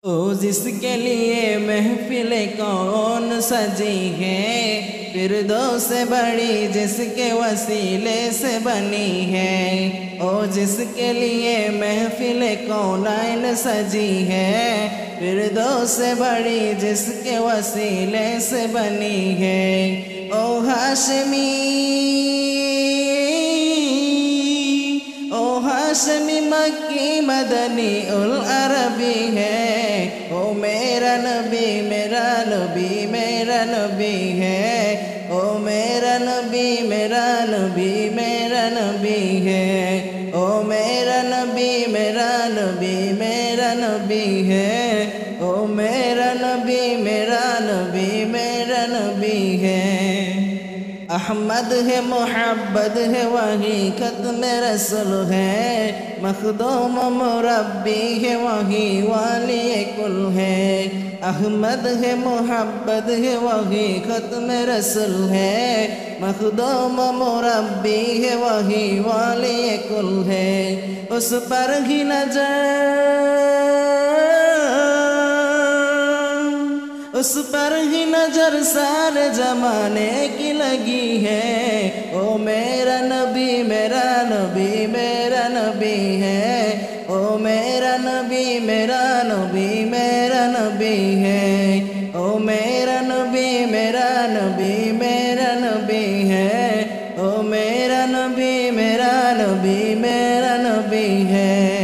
ओ जिसके लिए महफिल कौन सजी है, फिरदौस से बड़ी जिसके वसीले से बनी है। ओ जिसके लिए महफिल कौनाइन सजी है, फिरदौस से बड़ी जिसके वसीले से बनी है। ओ हाशमी, ओ हाशमी मक्की मदनी उल अरबी है। ओ मेरा नबी मेरा नबी मेरा नबी है। ओ मेरा नबी मेरा नबी मेरा नबी है। ओ मेरा नबी मेरा नबी मेरा नबी है। ओ मेरा नबी मेरा नबी मेरा नबी है। अहमद है मोहब्बत है वही खत्म रसूल है, मखदूम मुरब्बी है वही वाली कुल है। अहमद है मोहब्बत है वही खत्म रसूल है, मखदूम मुरब्बी है वही वाली कुल है। उस पर ही नजर, उस पर ही नजर सारे जमाने की लगी है। ओ मेरा नबी मेरा नबी मेरा नबी है। ओ मेरा नबी मेरा नबी मेरा नबी है। ओ मेरा नबी मेरा नबी मेरा नबी है। ओ मेरा नबी मेरा नबी मेरा नबी है।